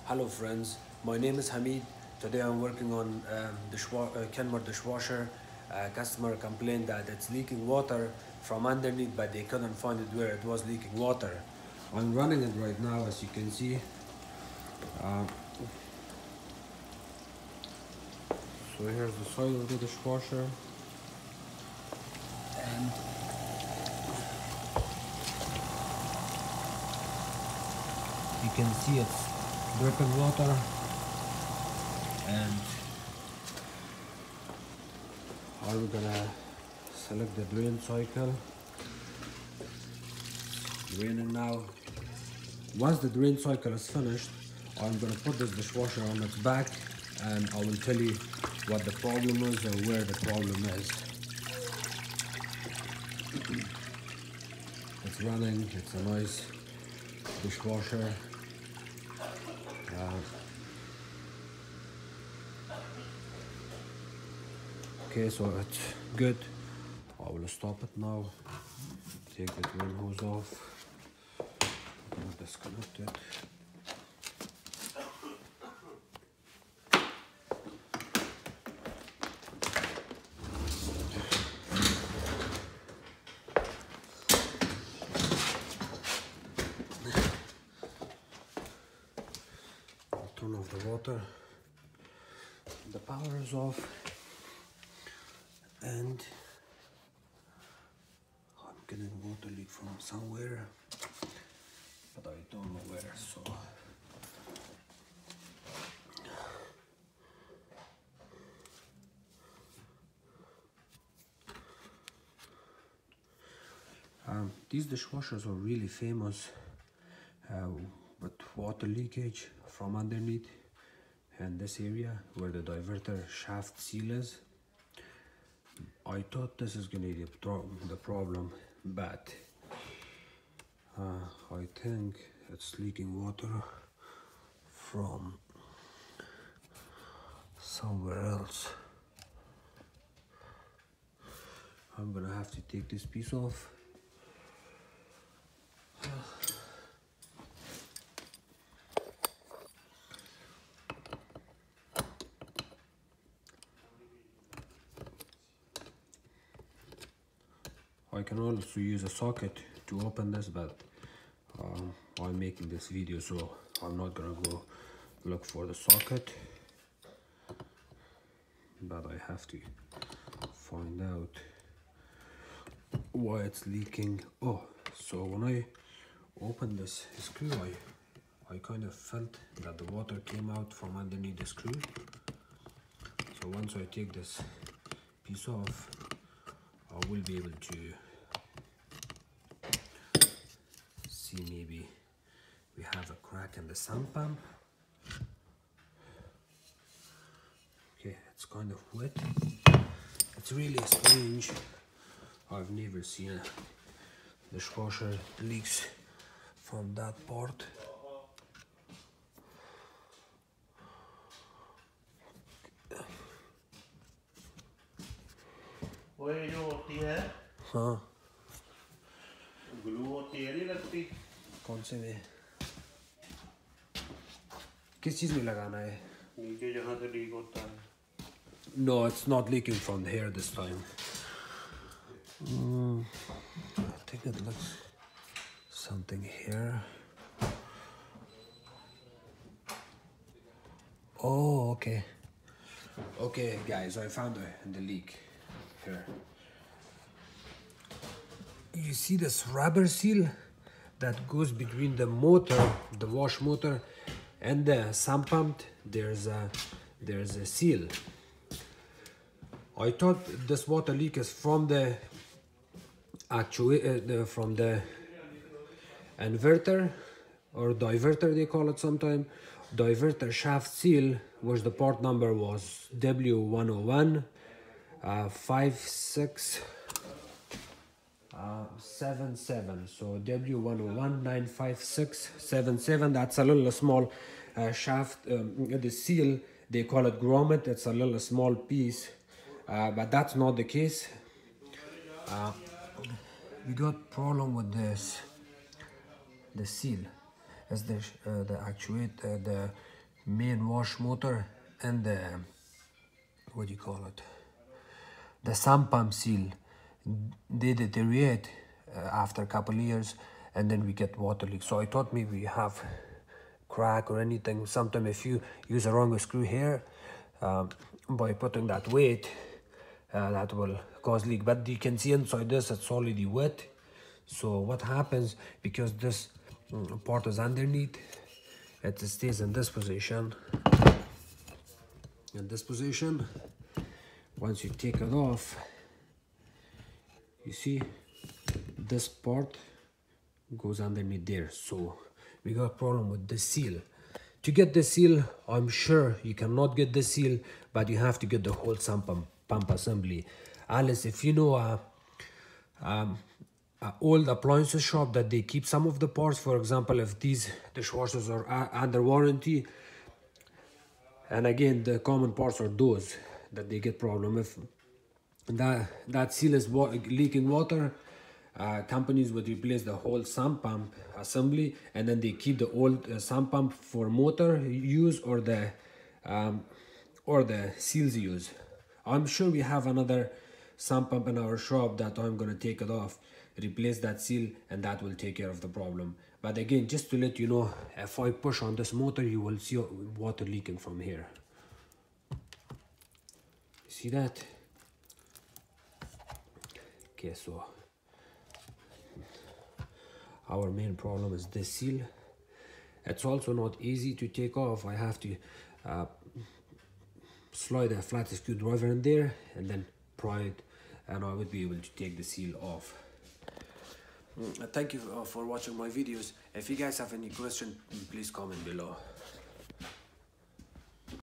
Hello friends, my name is Hamid. Today I'm working on Kenmore dishwasher. Customer complained that it's leaking water from underneath, but they couldn't find it where it was leaking water. I'm running it right now, as you can see. So here's the side of the dishwasher, and you can see it's dripping water, and I'm gonna select the drain cycle. Draining now. Once the drain cycle is finished, I'm gonna put this dishwasher on its back, and I will tell you what the problem is or where the problem is. It's running, it's a nice dishwasher. Okay, so it's good. I will stop it now. Take the drain hose off. I'm gonna disconnect it. I'll turn off the water. The power is off, and I'm getting water leak from somewhere, but I don't know where. So these dishwashers are really famous with water leakage from underneath, and this area where the diverter shaft seal is. I thought this is gonna be the problem, but I think it's leaking water from somewhere else. I'm gonna have to take this piece off. I can also use a socket to open this, but I'm making this video, so I'm not gonna go look for the socket, but I have to find out why it's leaking. Oh, so when I opened this screw, I kind of felt that the water came out from underneath the screw. So once I take this piece off, I will be able to see maybe we have a crack in the sump pump. Okay, it's kind of wet. It's really strange. I've never seen a dishwasher leaks from that part. वो ये जो होती है हाँ, glue होती है नहीं लगती कौन से में? किस चीज़ में लगाना है? नीचे जहाँ से लीक होता है. No, it's not leaking from here this time. I think it looks something here. Oh, okay. Okay, guys, I found the leak here. You see this rubber seal that goes between the motor, the wash motor, and the sump pump. There's a seal. I thought this water leak is from the from the inverter or diverter, they call it sometime. Diverter shaft seal, which the part number was W101 5677. So W101 95677. That's a little small shaft. The seal, they call it grommet. It's a little small piece, but that's not the case. We got problem with this, the seal, as the actuate, the main wash motor and the, what do you call it, the sump pump seal, they deteriorate after a couple of years, and then we get water leak. So I thought maybe you have crack or anything. Sometimes if you use a wrong screw here, by putting that weight, that will cause leak. But you can see inside this, it's already wet. So what happens, because this part is underneath, it stays in this position. In this position, once you take it off, you see this part goes underneath there. So we got a problem with the seal. To get the seal, I'm sure you cannot get the seal, but you have to get the whole sump pump assembly. Alice, if you know old appliances shop that they keep some of the parts, for example, if these dishwashers are under warranty, and again the common parts are those that they get problem. If that seal is leaking water, companies would replace the whole sump pump assembly, and then they keep the old sump pump for motor use or the seals use. I'm sure we have another sump pump in our shop that I'm gonna take it off, replace that seal, and that will take care of the problem. But again, just to let you know, if I push on this motor, you will see water leaking from here. See that? Okay, so our main problem is this seal. It's also not easy to take off. I have to slide a flat screwdriver in there and then pry it, and I would be able to take the seal off. Thank you for watching my videos. If you guys have any question, please comment below.